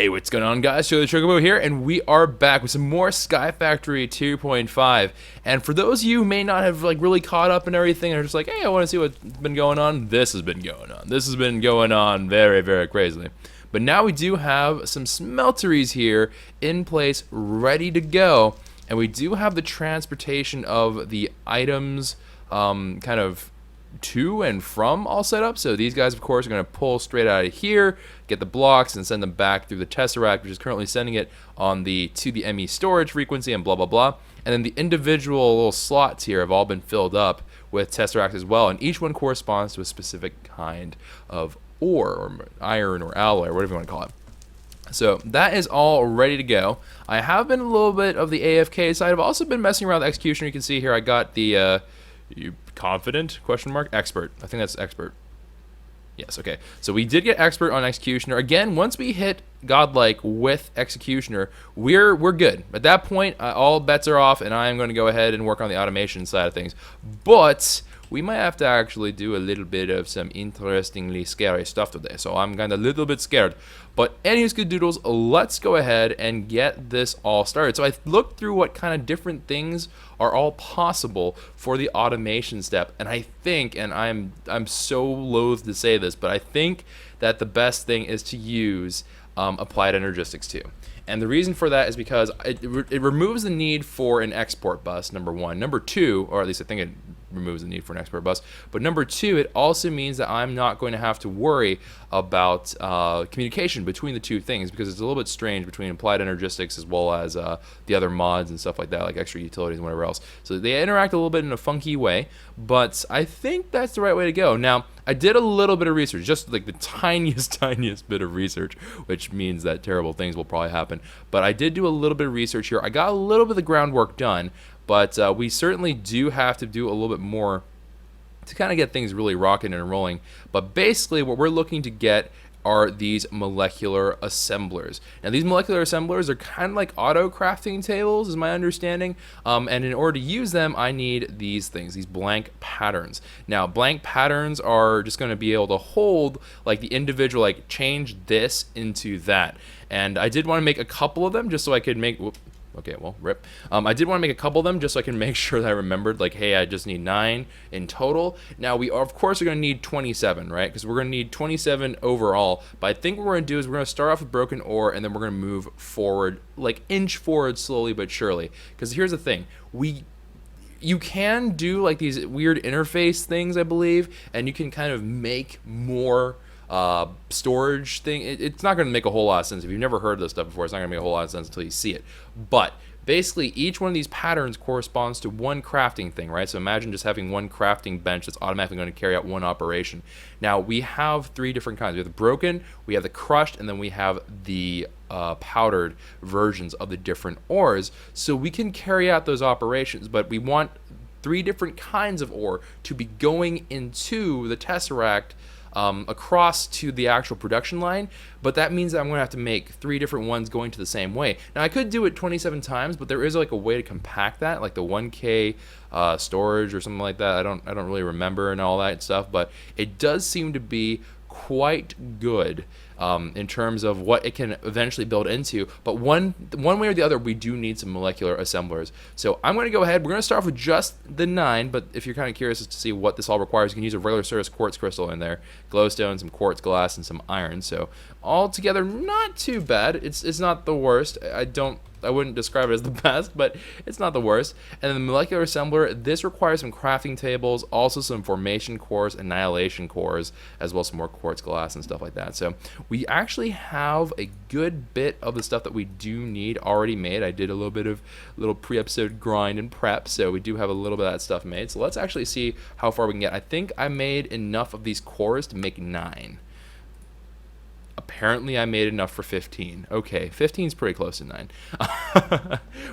Hey, what's going on, guys? Joe the Chocobo here, and we are back with some more Sky Factory 2.5. And for those of you who may not have really caught up and everything, and are just like, hey, I want to see what's been going on, this has been going on. This has been going on very, very crazily. But now we do have some smelteries here in place, ready to go, and we do have the transportation of the items, kind of to and from all set up. So these guys, of course, are going to pull straight out of here, get the blocks, and send them back through the Tesseract, which is currently sending it on to the ME storage frequency and blah blah blah. And then the individual little slots here have all been filled up with Tesseract as well, and each one corresponds to a specific kind of ore or iron or alloy or whatever you want to call it. So that is all ready to go. I have been a little bit of the AFK side. I've also been messing around with Executioner. You can see here I got the you confident question mark expert. I think that's expert. Yes, okay. So we did get expert on Executioner. Again, once we hit godlike with Executioner, we're good. At that point, all bets are off, and I am going to go ahead and work on the automation side of things. But we might have to actually do a little bit of some interestingly scary stuff today. So I'm kind of a little bit scared. But anyways, good doodles, let's go ahead and get this all started. So I looked through what kind of different things are all possible for the automation step, and I think, and I'm so loath to say this, but I think that the best thing is to use applied energistics too. And the reason for that is because it removes the need for an export bus, number one. Number two, or at least I think it removes the need for an export bus, but number two, it also means that I'm not going to have to worry about communication between the two things, because it's a little bit strange between applied energistics as well as the other mods and stuff like that, like extra utilities and whatever else. So they interact a little bit in a funky way, but I think that's the right way to go. Now, I did a little bit of research, just like the tiniest bit of research, which means that terrible things will probably happen. But I did do a little bit of research here. I got a little bit of the groundwork done, but we certainly do have to do a little bit more to kind of get things really rocking and rolling. But basically, what we're looking to get are these molecular assemblers. Now, these molecular assemblers are kind of like auto crafting tables, is my understanding. And in order to use them, I need these things, these blank patterns. Now, blank patterns are just going to be able to hold like the individual, like change this into that. And I did want to make a couple of them just so I could make. Okay, well, rip. I did want to make a couple of them just so I can make sure that I remembered, like, hey, I just need 9 in total. Now, we are, of course, are going to need 27, right? Because we're going to need 27 overall. But I think what we're going to do is we're going to start off with broken ore, and then we're going to move forward, like inch forward slowly but surely. Because here's the thing. You can do like these weird interface things, I believe, and you can kind of make more storage thing. It's not going to make a whole lot of sense. If you've never heard this stuff before, it's not going to make a whole lot of sense until you see it. But basically, each one of these patterns corresponds to one crafting thing, right? So imagine just having one crafting bench that's automatically going to carry out one operation. Now, we have 3 different kinds. We have the broken, we have the crushed, and then we have the powdered versions of the different ores. So we can carry out those operations, but we want 3 different kinds of ore to be going into the Tesseract across to the actual production line, but that means that I'm going to have to make 3 different ones going to the same way. Now, I could do it 27 times, but there is like a way to compact that, like the 1K storage or something like that. I don't really remember and all that stuff, but it does seem to be quite good in terms of what it can eventually build into. But one way or the other, we do need some molecular assemblers. So I'm going to go ahead. We're going to start off with just the 9, but if you're kind of curious as to see what this all requires, you can use a regular Cirrus quartz crystal in there, glowstone, some quartz glass, and some iron. So altogether, not too bad. It's not the worst. I wouldn't describe it as the best, but it's not the worst. And then the molecular assembler, this requires some crafting tables, also some formation cores, annihilation cores, as well as some more quartz glass and stuff like that. So we actually have a good bit of the stuff that we do need already made. I did a little pre-episode grind and prep, so we do have a little bit of that stuff made. So let's actually see how far we can get. I think I made enough of these cores to make 9. Apparently, I made enough for 15. Okay, 15 is pretty close to 9.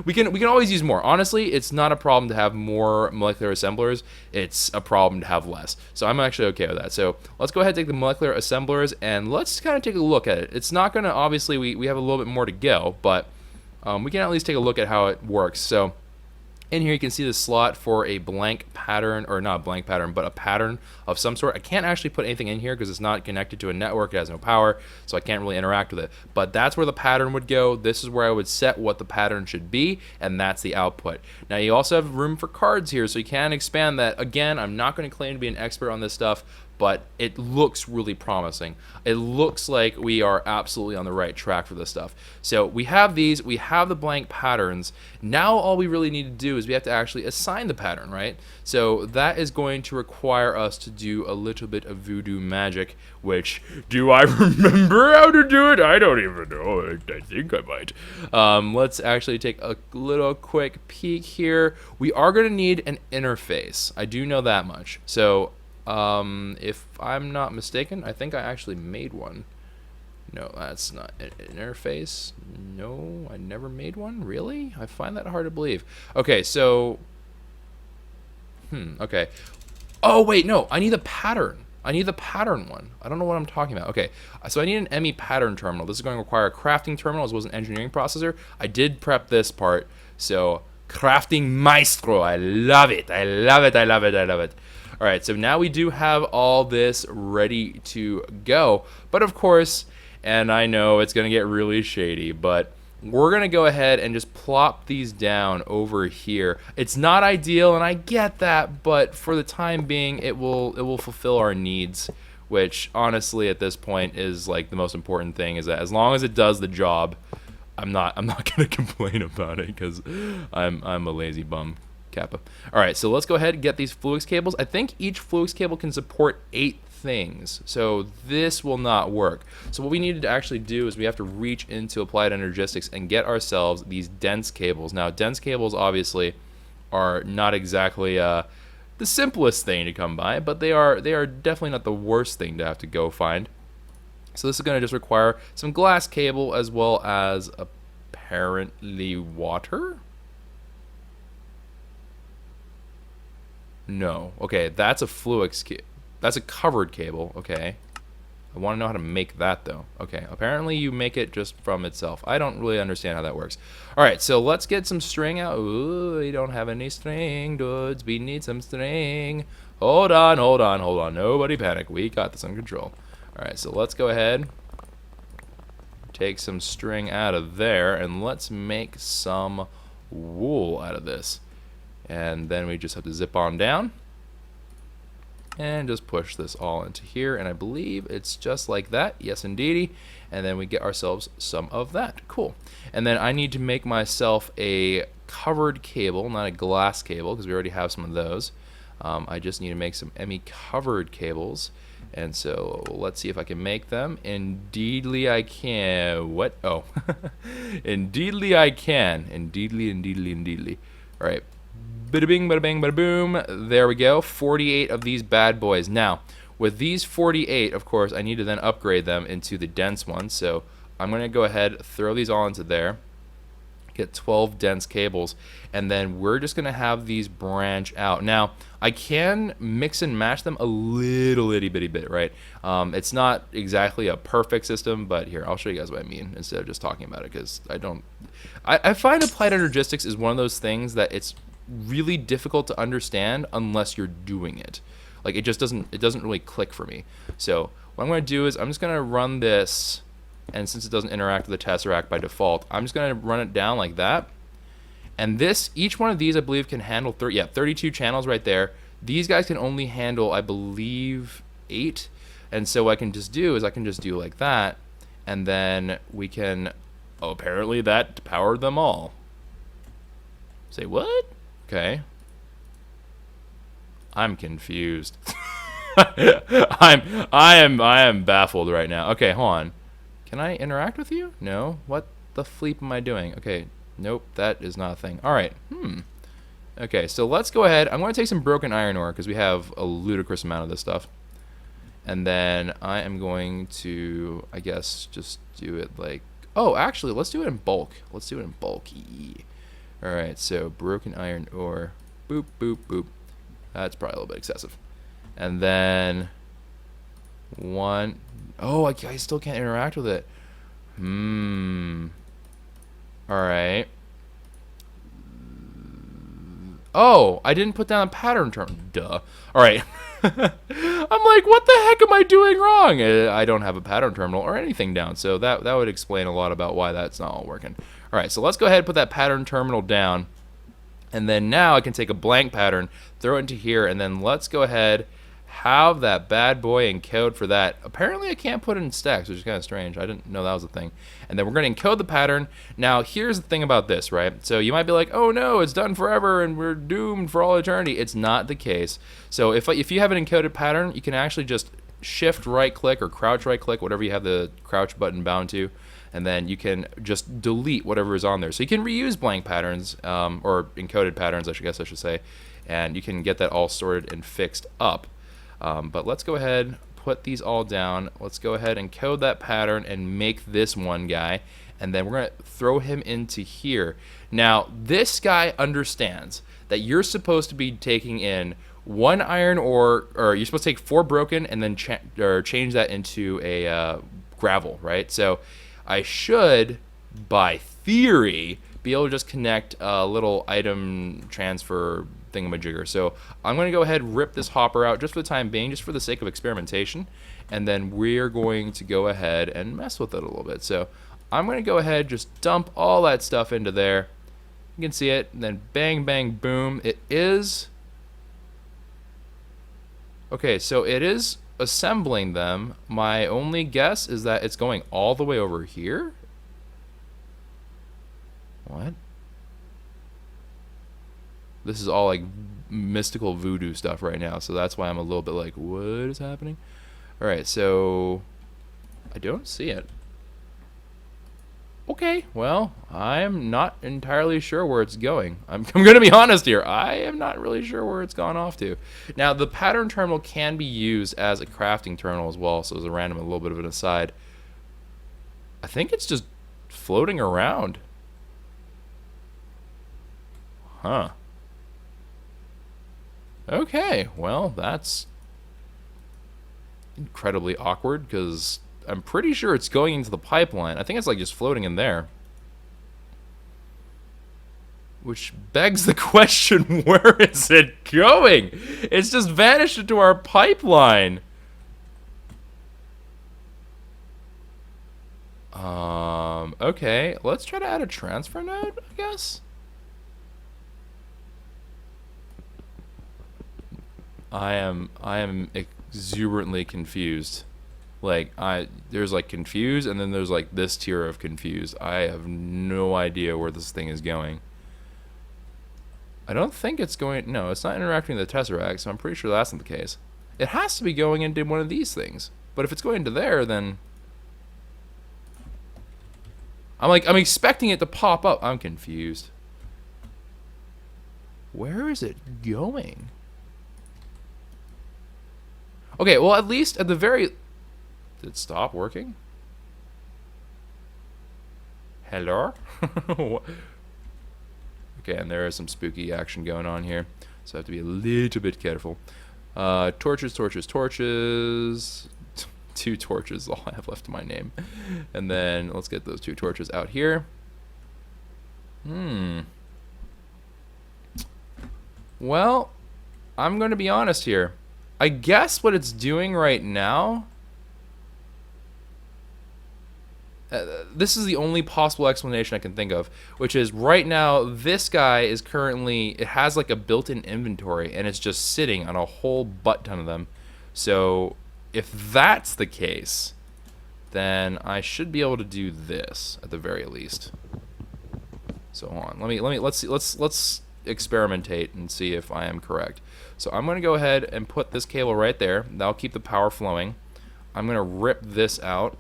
we can always use more. Honestly, it's not a problem to have more molecular assemblers. It's a problem to have less. So I'm actually okay with that. So let's go ahead and take the molecular assemblers and let's kind of take a look at it. It's not going to, obviously, we have a little bit more to go, but we can at least take a look at how it works. So In here you can see the slot for a blank pattern, or not a blank pattern, but a pattern of some sort. I can't actually put anything in here because it's not connected to a network, it has no power, so I can't really interact with it. But that's where the pattern would go. This is where I would set what the pattern should be, and that's the output. Now you also have room for cards here, so you can expand that. Again, I'm not going to claim to be an expert on this stuff, but it looks really promising. It looks like we are absolutely on the right track for this stuff. So we have these, we have the blank patterns. Now all we really need to do is we have to actually assign the pattern, right? So that is going to require us to do a little bit of voodoo magic, which, do I remember how to do it? I don't even know. I think I might. Let's actually take a little quick peek here. We are going to need an interface. I do know that much. So if I'm not mistaken, I think I actually made one. No, that's not an interface. No, I never made one. Really? I find that hard to believe. Okay, so okay. Oh wait, no, I need the pattern. I need the pattern one. I don't know what I'm talking about. Okay, so I need an ME pattern terminal. This is going to require a crafting terminal as well as an engineering processor. I did prep this part, so crafting maestro. I love it. I love it. I love it. I love it. All right, so now we do have all this ready to go. But of course, and I know it's going to get really shady, but we're going to go ahead and just plop these down over here. It's not ideal, and I get that, but for the time being, it will fulfill our needs, which honestly at this point is like the most important thing, is that as long as it does the job, I'm not going to complain about it, because I'm a lazy bum. Kappa. All right, so let's go ahead and get these Fluix cables. I think each Fluix cable can support 8 things, so this will not work. So what we need to actually do is we have to reach into Applied Energistics and get ourselves these dense cables. Now, dense cables obviously are not exactly the simplest thing to come by, but they are definitely not the worst thing to have to go find. So this is going to just require some glass cable as well as apparently water. No. Okay, that's a Fluix that's a covered cable. Okay. I want to know how to make that though. Okay, apparently you make it just from itself. I don't really understand how that works. All right, so let's get some string out. Ooh, we don't have any string, dudes. We need some string. Hold on, hold on, hold on. Nobody panic. We got this under control. All right, so let's go ahead. Take some string out of there and let's make some wool out of this. And then we just have to zip on down and just push this all into here, and I believe it's just like that. Yes indeedy. And then we get ourselves some of that. Cool. And then I need to make myself a covered cable, not a glass cable, because we already have some of those. I just need to make some ME covered cables, and so let's see if I can make them. Indeedly I can. What? Oh. Indeedly I can. Indeedly. All right. Bada bing, bada bang, bada boom. There we go. 48 of these bad boys. Now, with these 48, of course, I need to then upgrade them into the dense ones. So I'm going to go ahead, throw these all into there, get 12 dense cables, and then we're just going to have these branch out. Now, I can mix and match them a little itty bitty bit, right? It's not exactly a perfect system, but here, I'll show you guys what I mean instead of just talking about it, because I find Applied Energistics is one of those things that it's really difficult to understand unless you're doing it. Like it doesn't really click for me. So what I'm going to do is I'm just going to run this, and since it doesn't interact with the Tesseract by default, I'm just going to run it down like that. And this, each one of these I believe can handle 32 channels right there. These guys can only handle, I believe, 8. And so what I can just do is I can just do like that, and then we can, oh, apparently that powered them all. Say what? Okay. I'm confused. I am baffled right now. Okay, hold on. Can I interact with you? No. What the fleep am I doing? Okay. Nope, that is not a thing. All right. Okay, so let's go ahead. I'm going to take some broken iron ore because we have a ludicrous amount of this stuff. And then I am going to, I guess, just do it like, oh, actually, let's do it in bulk. Let's do it in bulk. Alright, so broken iron ore. Boop, boop, boop. That's probably a little bit excessive. And then one. Oh, I still can't interact with it. Alright. Oh, I didn't put down a pattern term. Duh. All right. I'm like, what the heck am I doing wrong? I don't have a pattern terminal or anything down, so that would explain a lot about why that's not all working. All right, so let's go ahead and put that pattern terminal down, and then now I can take a blank pattern, throw it into here, and then let's go ahead, have that bad boy encode for that. Apparently I can't put it in stacks, which is kind of strange. I didn't know that was a thing. And then we're going to encode the pattern. Now here's the thing about this, right? So you might be like, oh no, it's done forever and we're doomed for all eternity. It's not the case. So if you have an encoded pattern, you can actually just shift right click or crouch right click, whatever you have the crouch button bound to, and then you can just delete whatever is on there. So you can reuse blank patterns, or encoded patterns, I guess I should say, and you can get that all sorted and fixed up. But let's go ahead, put these all down. Let's go ahead and code that pattern and make this one guy, and then we're going to throw him into here. Now this guy understands that you're supposed to be taking in 1 iron ore, or you're supposed to take 4 broken and then change that into a gravel, right? So I should, by theory, be able to just connect a little item transfer thingamajigger. So I'm going to go ahead and rip this hopper out just for the time being, just for the sake of experimentation, and then we're going to go ahead and mess with it a little bit. So I'm going to go ahead, just dump all that stuff into there. You can see it, and then bang, bang, boom. It is... Okay, so it is assembling them. My only guess is that it's going all the way over here. What? This is all like mystical voodoo stuff right now, so that's why I'm a little bit like, what is happening? All right, so I don't see it. Okay, well, I'm not entirely sure where it's going. I'm going to be honest here. I am not really sure where it's gone off to. Now, the pattern terminal can be used as a crafting terminal as well, so as a little bit of an aside. I think it's just floating around. Huh. Okay, well, that's incredibly awkward, because I'm pretty sure it's going into the pipeline. I think it's like just floating in there. Which begs the question, where is it going? It's just vanished into our pipeline. Okay, let's try to add a transfer node, I guess. I am exuberantly confused. Like, there's like confused, and then there's like this tier of confused. I have no idea where this thing is going. I don't think it's going, no, it's not interacting with the Tesseract, so I'm pretty sure that's not the case. It has to be going into one of these things. But if it's going to there, then I'm expecting it to pop up. I'm confused. Where is it going? Okay, well, at least at the very... Did it stop working? Hello? Okay, and there is some spooky action going on here, so I have to be a little bit careful. Torches, torches, torches. 2 torches is all I have left in my name. And then let's get those 2 torches out here. Well, I'm going to be honest here. I guess what it's doing right now... this is the only possible explanation I can think of, which is right now this guy is currently, it has like a built-in inventory and it's just sitting on a whole butt ton of them. So if that's the case, then I should be able to do this at the very least. So hold on, let's experimentate and see if I am correct. So I'm going to go ahead and put this cable right there. That'll keep the power flowing. I'm going to rip this out.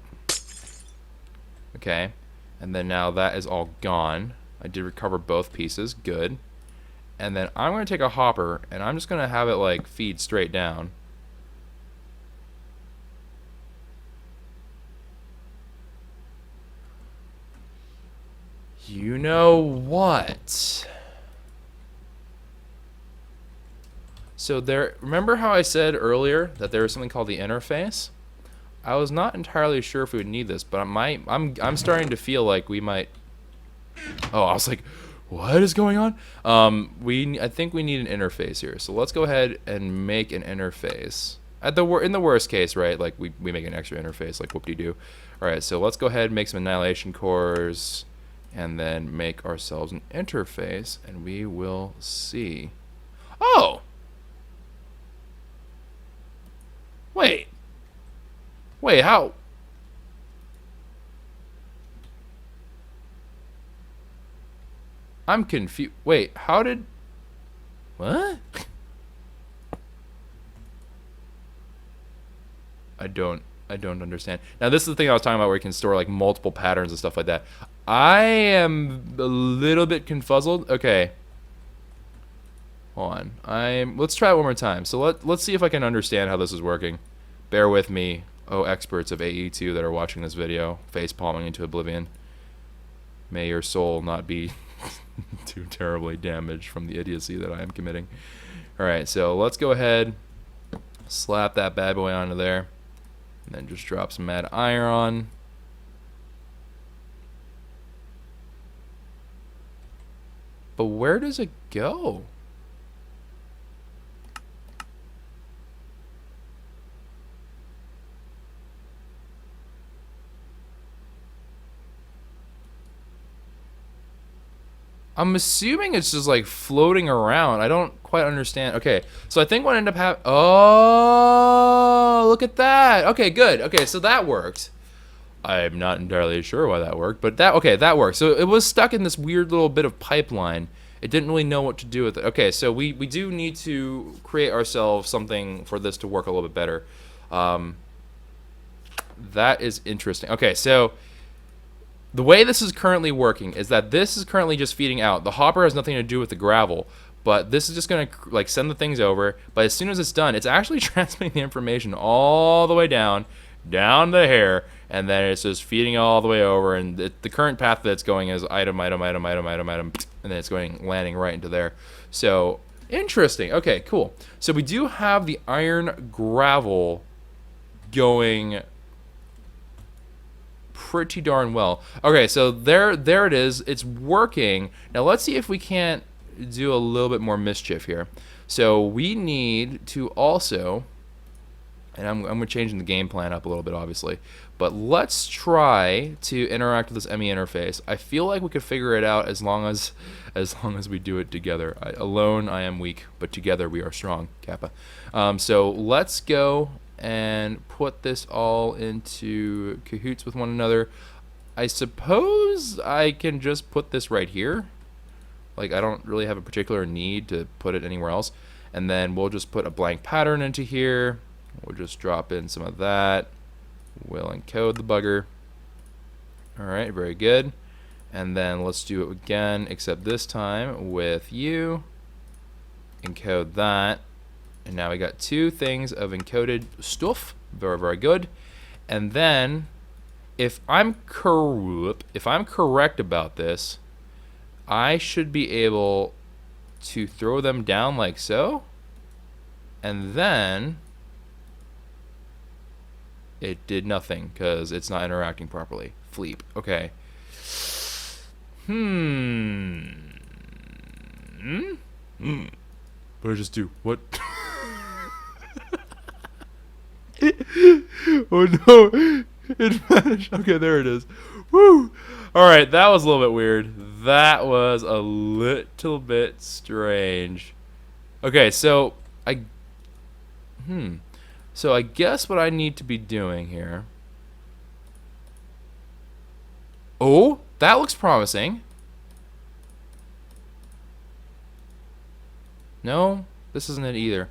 Okay, and then now that is all gone. I did recover both pieces, good. And then I'm going to take a hopper and I'm just going to have it like feed straight down. You know what? So there, remember how I said earlier that there was something called the interface? I was not entirely sure if we would need this, but I'm starting to feel like we might... Oh, I was like, What is going on? I think we need an interface here. So let's go ahead and make an interface. In the worst case, right? Like we make an extra interface, like whoop-de-doo. All right, so let's go ahead and make some annihilation cores, and then make ourselves an interface, and we will see. Oh, wait, how? I'm confused. Wait, how did? What? I don't understand. Now this is the thing I was talking about, where you can store like multiple patterns and stuff like that. I am a little bit confuzzled. Okay. Hold on. Let's try it one more time. So let's see if I can understand how this is working. Bear with me, oh experts of AE2 that are watching this video, face palming into oblivion. May your soul not be too terribly damaged from the idiocy that I am committing. Alright, so let's go ahead, slap that bad boy onto there, and then just drop some mad iron. But where does it go? I'm assuming it's just like floating around. I don't quite understand. Okay, so I think what ended up happening. Oh, look at that. Okay, good. Okay, so that worked. I'm not entirely sure why that worked, but that worked. So it was stuck in this weird little bit of pipeline. It didn't really know what to do with it. Okay, so we do need to create ourselves something for this to work a little bit better. That is interesting. Okay, so the way this is currently working is that this is currently just feeding out. The hopper has nothing to do with the gravel, but this is just going to like send the things over. But as soon as it's done, it's actually transmitting the information all the way down the hair, and then it's just feeding all the way over. And the current path that it's going is item, and then it's landing right into there. So interesting. Okay, cool. So we do have the iron gravel going pretty darn well. Okay, so there it is. It's working. Now let's see if we can't do a little bit more mischief here. So we need to also, and I'm changing the game plan up a little bit, obviously, but let's try to interact with this ME interface. I feel like we could figure it out as long as we do it together. Alone I am weak, but together we are strong, Kappa. So let's go and put this all into cahoots with one another. I suppose I can just put this right here. Like, I don't really have a particular need to put it anywhere else. And then we'll just put a blank pattern into here. We'll just drop in some of that. We'll encode the bugger. Alright, very good. And then let's do it again, except this time with you. Encode that. And now we got two things of encoded stuff. Very, very good. And then, if I'm correct about this, I should be able to throw them down like so. And then it did nothing because it's not interacting properly. Fleep. Okay. What did I just do? What? Oh no, it vanished. Okay, there it is. Woo! Alright, that was a little bit weird. That was a little bit strange. Okay, so I guess what I need to be doing here. Oh, that looks promising. No, this isn't it either.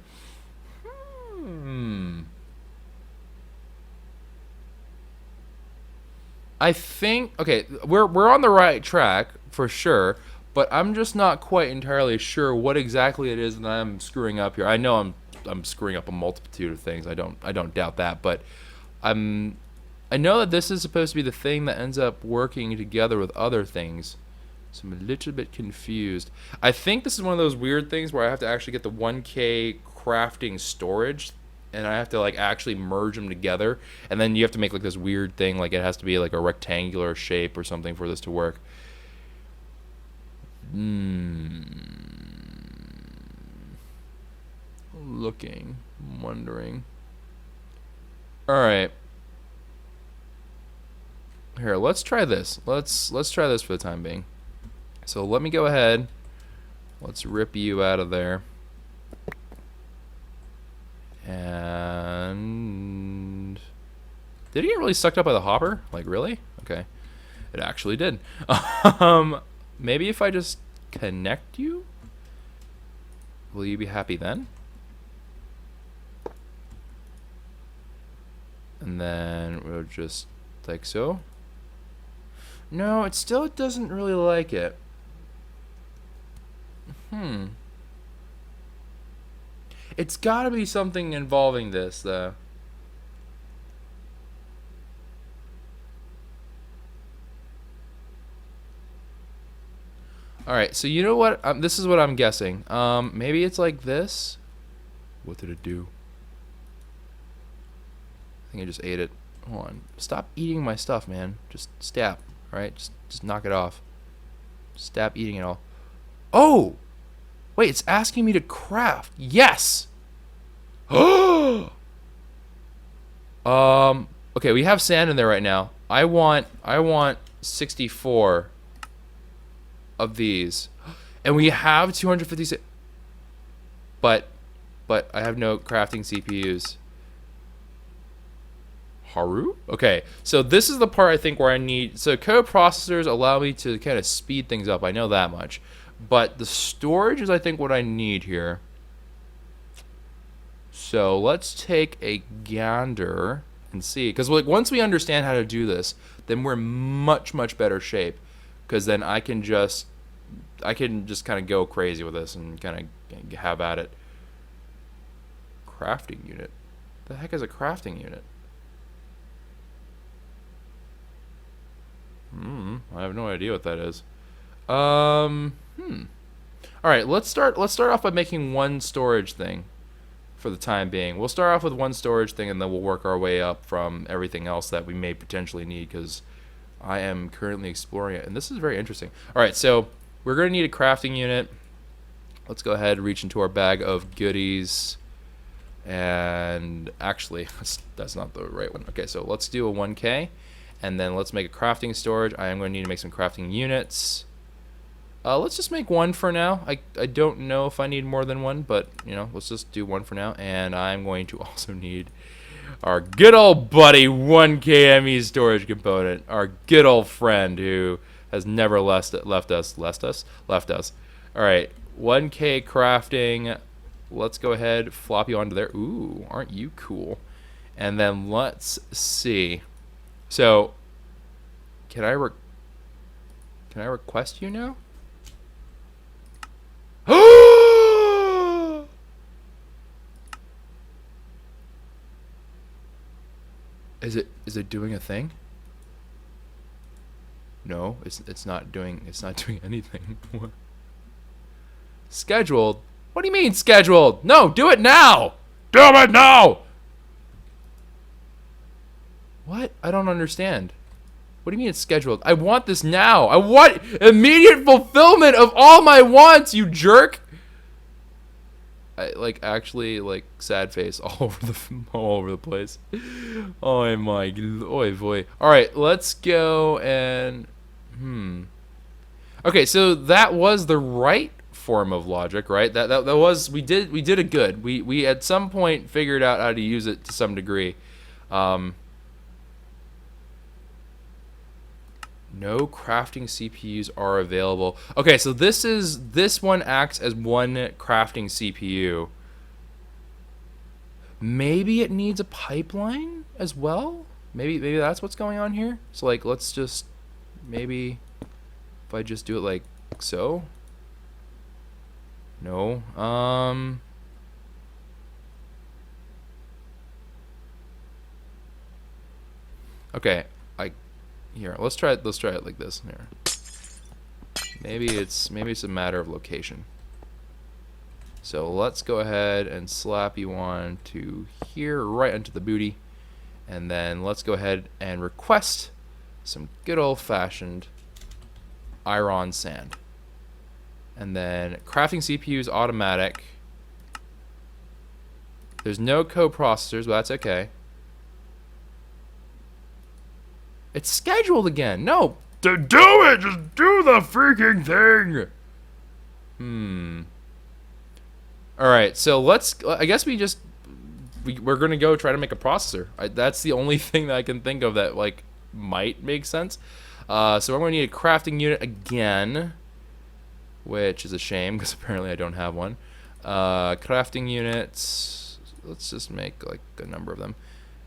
I think, okay, we're on the right track for sure, but I'm just not quite entirely sure what exactly it is that I'm screwing up here. I know I'm screwing up a multitude of things. I don't doubt that, but I know that this is supposed to be the thing that ends up working together with other things. So I'm a little bit confused. I think this is one of those weird things where I have to actually get the 1K crafting storage, and I have to like actually merge them together, and then you have to make like this weird thing, like it has to be like a rectangular shape or something for this to work. Looking, wondering. All right. Here, let's try this. Let's try this for the time being. So let me go ahead. Let's rip you out of there. And did he get really sucked up by the hopper? Like, really? Okay. It actually did. Maybe if I just connect you? Will you be happy then? And then we'll just like so. No, it still doesn't really like it. It's gotta be something involving this, though. Alright, so you know what? This is what I'm guessing. Maybe it's like this. What did it do? I think I just ate it. Hold on. Stop eating my stuff, man. Just stop. Alright? Just knock it off. Stop eating it all. Oh! Wait, it's asking me to craft. Yes! Okay, we have sand in there right now. I want 64 of these. And we have 256. But I have no crafting CPUs. Haru? Okay, so this is the part I think where I need... So code processors allow me to kind of speed things up. I know that much. But the storage is, I think, what I need here. So let's take a gander and see. Because like, once we understand how to do this, then we're in much, much better shape. Because then I can just kind of go crazy with this and kind of have at it. Crafting unit. The heck is a crafting unit? I have no idea what that is. All right, let's start off by making one storage thing for the time being. We'll start off with one storage thing, and then we'll work our way up from everything else that we may potentially need, because I am currently exploring it, and this is very interesting. All right, so we're going to need a crafting unit. Let's go ahead and reach into our bag of goodies. And actually, that's not the right one. Okay, so let's do a 1K. And then let's make a crafting storage. I am going to need to make some crafting units. Let's just make one for now. I don't know if I need more than one, but, you know, let's just do one for now. And I'm going to also need our good old buddy 1K ME storage component. Our good old friend who has never left us. All right, 1K crafting. Let's go ahead, flop you onto there. Ooh, aren't you cool? And then let's see. So, can I request you now? Is it doing a thing? No, it's not doing anything. Scheduled? What do you mean scheduled? No, do it now. Do it now. What? I don't understand. What do you mean it's scheduled? I want this now. I want immediate fulfillment of all my wants, you jerk. I actually sad face all over the place. Oh my, oy boy. All right, let's go and Okay, so that was the right form of logic, right? That was we did it good. We at some point figured out how to use it to some degree. No crafting CPUs are available. Okay, so this one acts as one crafting CPU. Maybe it needs a pipeline as well? Maybe that's what's going on here? So let's just maybe if I just do it like so. No. Okay. Here, let's try it like this. Here. Maybe it's a matter of location. So let's go ahead and slap you on to here, right into the booty. And then let's go ahead and request some good old-fashioned iron sand. And then crafting CPU is automatic. There's no co-processors, but that's okay. It's scheduled again. No, to do it, just do the freaking thing. All right, so I guess we're gonna go try to make a processor. That's the only thing that I can think of that like might make sense. So I'm gonna need a crafting unit again, which is a shame because apparently I don't have one. Crafting units. Let's just make like a number of them,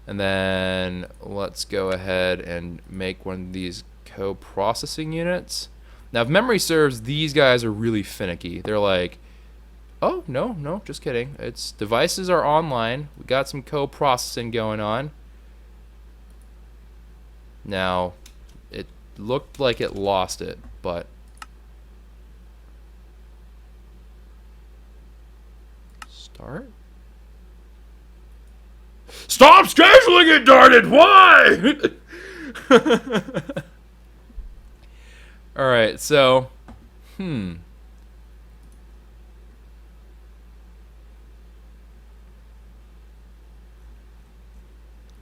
and then let's go ahead and make one of these co-processing units. Now, if memory serves, these guys are really finicky. They're like, oh, no, just kidding. It's devices are online. We got some co-processing going on. Now, it looked like it lost it, but start. Stop scheduling it, darn it! Why? All right, so,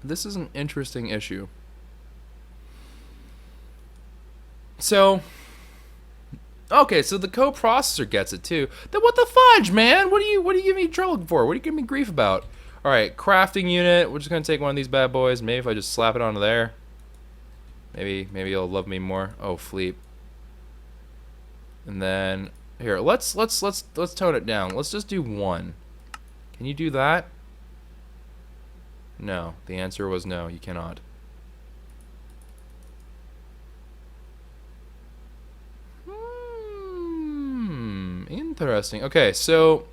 this is an interesting issue. So, okay, so the co-processor gets it too. Then what the fudge, man? What do you give me trouble for? What do you give me grief about? All right, crafting unit. We're just gonna take one of these bad boys. Maybe if I just slap it onto there, maybe you'll love me more. Oh, Fleep. And then here, let's tone it down. Let's just do one. Can you do that? No. The answer was no. You cannot. Interesting. Okay, so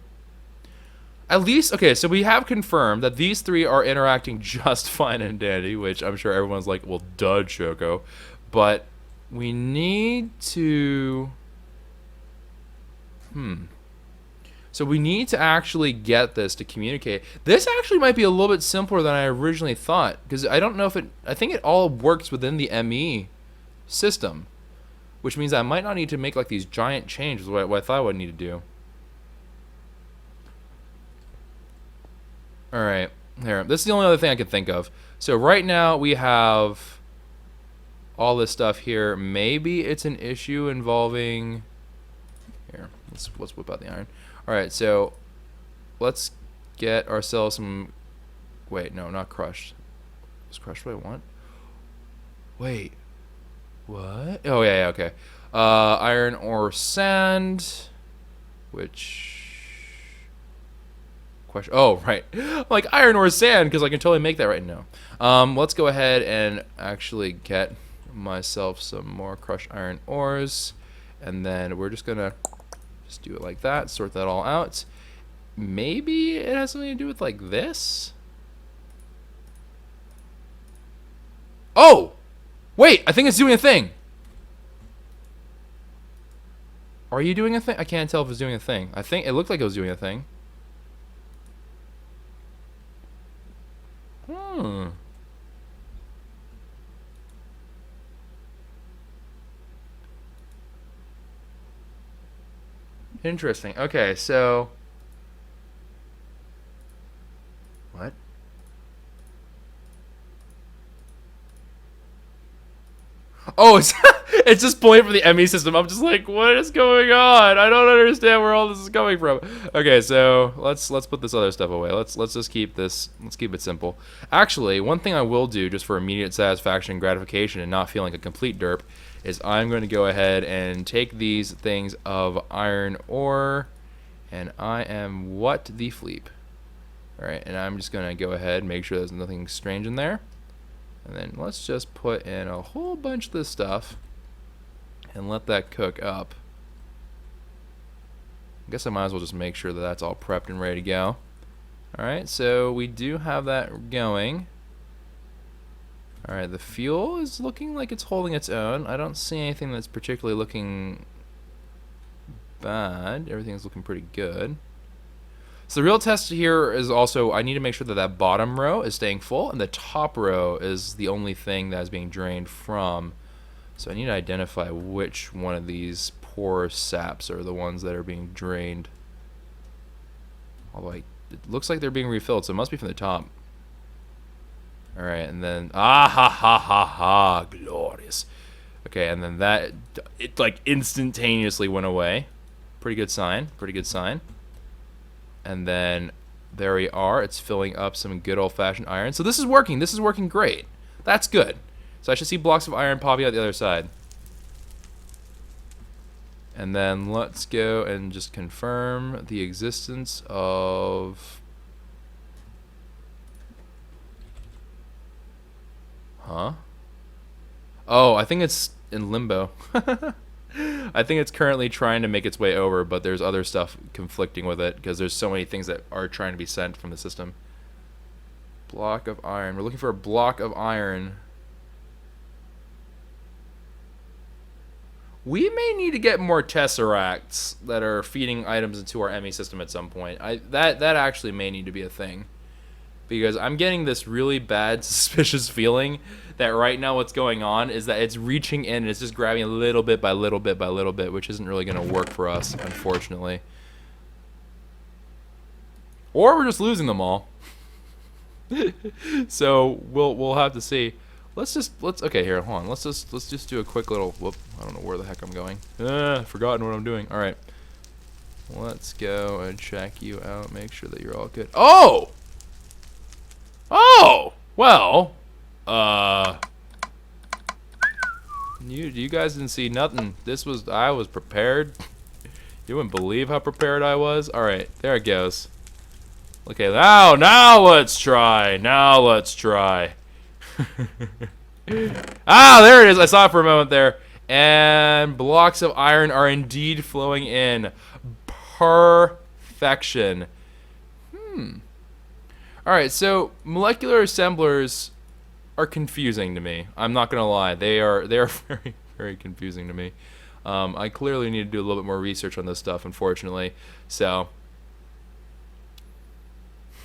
at least, okay, so we have confirmed that these three are interacting just fine and dandy, which I'm sure everyone's like, well, duh, Choco. But we need to... So we need to actually get this to communicate. This actually might be a little bit simpler than I originally thought, because I don't know if it... I think it all works within the ME system, which means I might not need to make like these giant changes, what I thought I would need to do. Alright, here. This is the only other thing I can think of. So right now we have all this stuff here. Maybe it's an issue involving... Here, let's whip out the iron. Alright, so let's get ourselves some... Wait, no, not crushed. Is crushed what I want? Wait. What? Oh, yeah, okay. Iron or sand, which... Question. Oh, right. Like iron or sand, because I can totally make that right now. Let's go ahead and actually get myself some more crushed iron ores, and then we're just gonna just do it like that, sort that all out. Maybe it has something to do with like this. Oh! Wait, I think it's doing a thing. Are you doing a thing? I can't tell if it's doing a thing. I think it looked like it was doing a thing. Interesting. Okay, so... What? Oh, it's just pulling from the ME system. I'm just like, what is going on? I don't understand where all this is coming from. Okay, so let's put this other stuff away. Let's just keep this. Let's keep it simple. Actually, one thing I will do just for immediate satisfaction and gratification and not feeling like a complete derp is I'm going to go ahead and take these things of iron ore, and I am what the Fleep. All right, and I'm just going to go ahead and make sure there's nothing strange in there. And then let's just put in a whole bunch of this stuff and let that cook up. I guess I might as well just make sure that that's all prepped and ready to go. Alright, so we do have that going. Alright, the fuel is looking like it's holding its own. I don't see anything that's particularly looking bad. Everything's looking pretty good. So the real test here is also I need to make sure that that bottom row is staying full and the top row is the only thing that is being drained from. So I need to identify which one of these core saps are the ones that are being drained. Although it looks like they're being refilled, so it must be from the top. Alright, and then... Ah, ha, ha, ha, ha. Glorious. Okay, and then that... It, like, instantaneously went away. Pretty good sign. Pretty good sign. And then... There we are. It's filling up some good old-fashioned iron. So this is working. This is working great. That's good. So I should see blocks of iron popping out the other side. And then let's go and just confirm the existence of... Huh? Oh, I think it's in limbo. I think it's currently trying to make its way over, but there's other stuff conflicting with it because there's so many things that are trying to be sent from the system. Block of iron. We're looking for a block of iron. We may need to get more tesseracts that are feeding items into our ME system at some point. That actually may need to be a thing. Because I'm getting this really bad, suspicious feeling that right now what's going on is that it's reaching in and it's just grabbing a little bit by little bit by little bit, which isn't really going to work for us, unfortunately. Or we're just losing them all. So we'll have to see. Okay, here, hold on. Let's just do a quick little whoop. I don't know where the heck I'm going. Forgotten what I'm doing. All right. Let's go and check you out. Make sure that you're all good. Oh! Oh! Well, you guys didn't see nothing. I was prepared. You wouldn't believe how prepared I was. All right, there it goes. Okay, now let's try. Now let's try. Ah, there it is. I saw it for a moment there. And blocks of iron are indeed flowing in. Perfection. Alright, so molecular assemblers are confusing to me. I'm not gonna lie. They are very, very confusing to me. I clearly need to do a little bit more research on this stuff, unfortunately. So,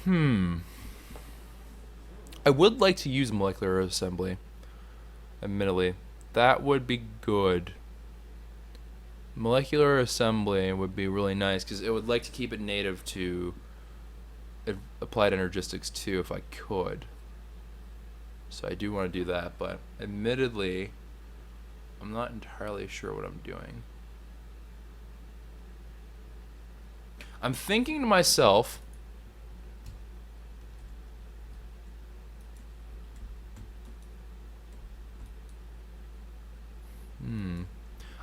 I would like to use molecular assembly. Admittedly, that would be good. Molecular assembly would be really nice because it would like to keep it native to applied energistics too, if I could. So I do want to do that, but admittedly, I'm not entirely sure what I'm doing. I'm thinking to myself,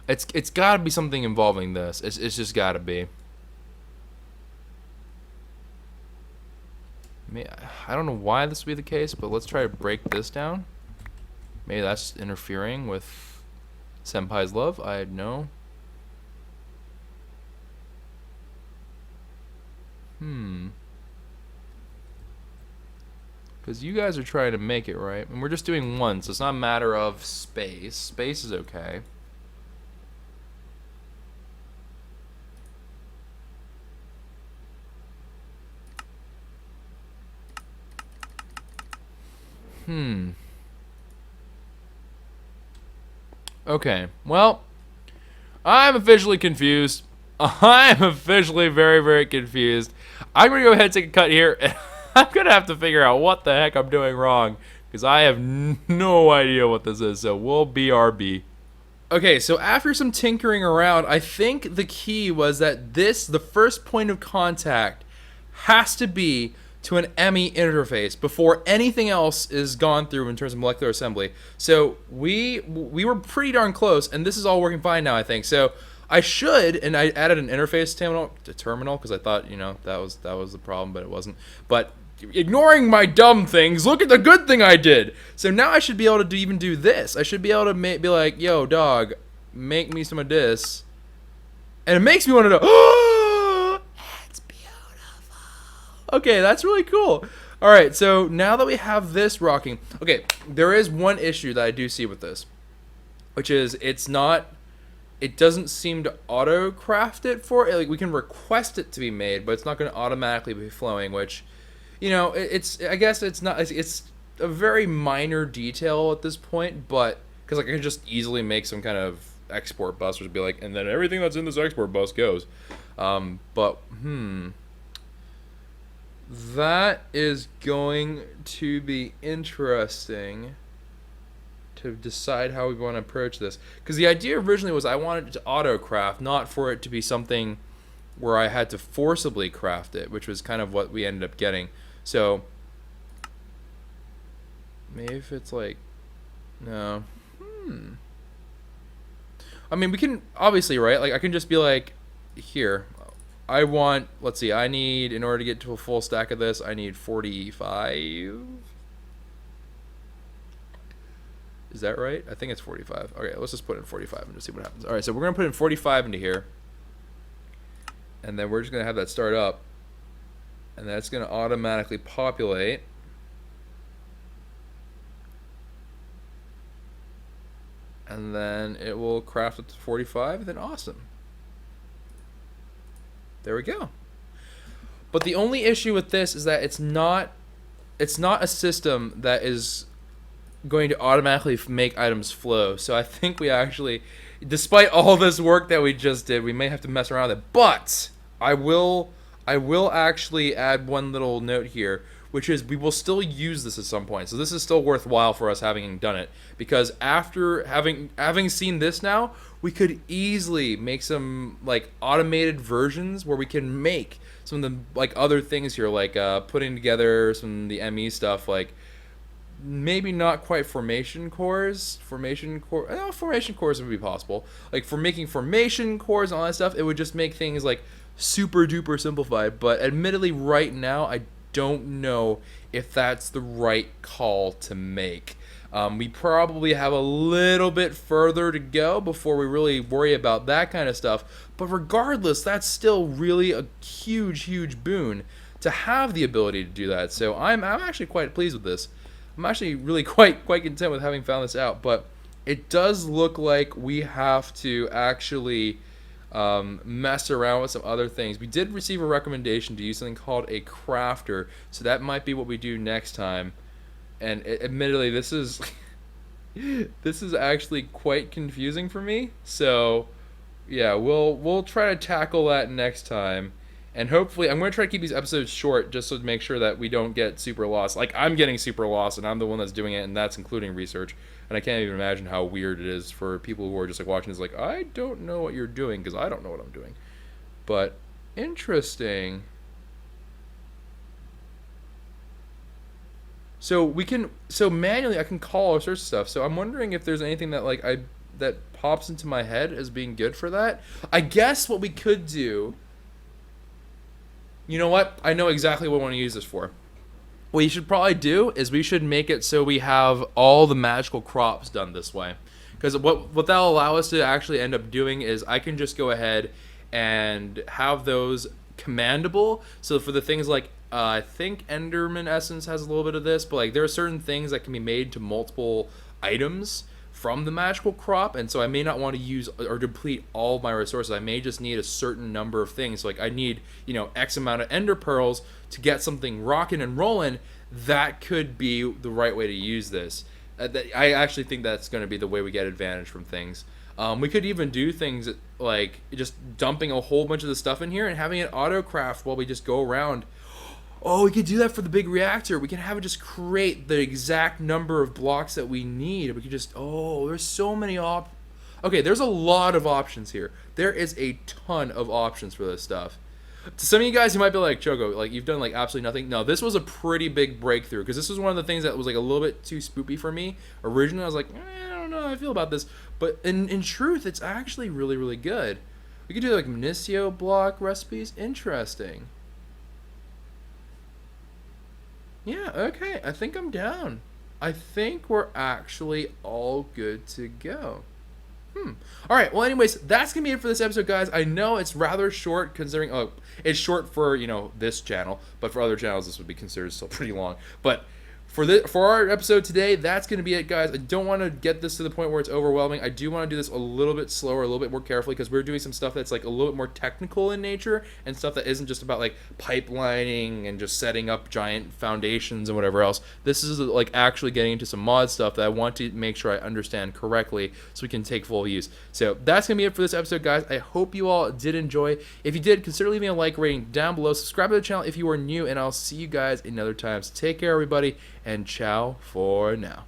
it's got to be something involving this. It's just got to be. I don't know why this would be the case, but let's try to break this down. Maybe that's interfering with Senpai's love. I know. Because you guys are trying to make it, right? And we're just doing one, so it's not a matter of space. Space is okay. Okay, well, I'm officially confused. I'm officially very, very confused. I'm going to go ahead and take a cut here, and I'm going to have to figure out what the heck I'm doing wrong, because I have no idea what this is, so we'll BRB. Okay, so after some tinkering around, I think the key was that the first point of contact has to be to an ME interface before anything else is gone through in terms of molecular assembly. So we were pretty darn close, and this is all working fine now, I think. So I should, and I added an interface terminal because I thought, you know, that was the problem, but it wasn't. But ignoring my dumb things, look at the good thing I did. So now I should be able to even do this. I should be able to be like, yo, dog, make me some of this, and it makes me want to know. Okay, that's really cool. All right, so now that we have this rocking, okay, there is one issue that I do see with this, which is it doesn't seem to auto-craft it for it. Like, we can request it to be made, but it's not going to automatically be flowing, which, you know, I guess it's a very minor detail at this point, but because like I can just easily make some kind of export bus, which would be like, and then everything that's in this export bus goes. But that is going to be interesting to decide how we want to approach this. Because the idea originally was I wanted it to auto-craft, not for it to be something where I had to forcibly craft it, which was kind of what we ended up getting. So maybe if it's like, no. I mean, we can, obviously, right? Like, I can just be like, here, I want, let's see, I need, in order to get to a full stack of this, I need 45. Is that right? I think it's 45. Okay, let's just put in 45 and just see what happens. All right, so we're going to put in 45 into here. And then we're just going to have that start up. And that's going to automatically populate. And then it will craft up to 45. Then awesome. There we go. But the only issue with this is that it's not a system that is going to automatically make items flow. So I think we actually, despite all this work that we just did, we may have to mess around with it. But I will actually add one little note here, which is we will still use this at some point. So this is still worthwhile for us having done it, because after having seen this now, we could easily make some like automated versions where we can make some of the like other things here, like putting together some of the ME stuff, like maybe not quite formation cores. Formation cores would be possible. Like for making formation cores and all that stuff, it would just make things like super duper simplified. But admittedly, right now, I don't know if that's the right call to make. We probably have a little bit further to go before we really worry about that kind of stuff. But regardless, that's still really a huge boon to have the ability to do that. So I'm actually quite pleased with this. I'm actually really quite content with having found this out. But it does look like we have to actually mess around with some other things. We did receive a recommendation to use something called a crafter, so that might be what we do next time. And admittedly, this is this is actually quite confusing for me. So yeah, we'll try to tackle that next time. And hopefully, I'm going to try to keep these episodes short just to make sure that we don't get super lost. Like, I'm getting super lost, and I'm the one that's doing it, and that's including research. And I can't even imagine how weird it is for people who are just like watching this like, I don't know what you're doing because I don't know what I'm doing. But interesting. So manually I can call all sorts of stuff. So I'm wondering if there's anything that like that pops into my head as being good for that. I guess what we could do. You know what? I know exactly what I want to use this for. What you should probably do is we should make it so we have all the magical crops done this way. Because what that'll allow us to actually end up doing is I can just go ahead and have those commandable. So for the things like, I think Enderman Essence has a little bit of this, but like there are certain things that can be made to multiple items from the magical crop, and so I may not want to use or deplete all of my resources. I may just need a certain number of things. Like I need, X amount of ender pearls to get something rocking and rolling. That could be the right way to use this. I actually think that's going to be the way we get advantage from things. We could even do things like just dumping a whole bunch of the stuff in here and having it auto-craft while we just go around. Oh, we could do that for the big reactor. We can have it just create the exact number of blocks that we need. We could just, there's so many Okay, there's a lot of options here. There is a ton of options for this stuff. To some of you guys, you might be like, Choco, like you've done like absolutely nothing. No, this was a pretty big breakthrough because this was one of the things that was like a little bit too spoopy for me. Originally, I was like, I don't know how I feel about this. But in truth, it's actually really, really good. We could do like Minicio block recipes. Interesting. Yeah, okay. I think I'm down. I think we're actually all good to go. All right. Well, anyways, that's going to be it for this episode, guys. I know it's rather short considering... Oh, it's short for, this channel. But for other channels, this would be considered still pretty long. But for our episode today, that's going to be it, guys. I don't want to get this to the point where it's overwhelming. I do want to do this a little bit slower, a little bit more carefully, because we're doing some stuff that's like a little bit more technical in nature and stuff that isn't just about like pipelining and just setting up giant foundations and whatever else. This is like actually getting into some mod stuff that I want to make sure I understand correctly so we can take full use. So that's going to be it for this episode, guys. I hope you all did enjoy. If you did, consider leaving a like rating down below. Subscribe to the channel if you are new, and I'll see you guys in other times. Take care, everybody, and ciao for now.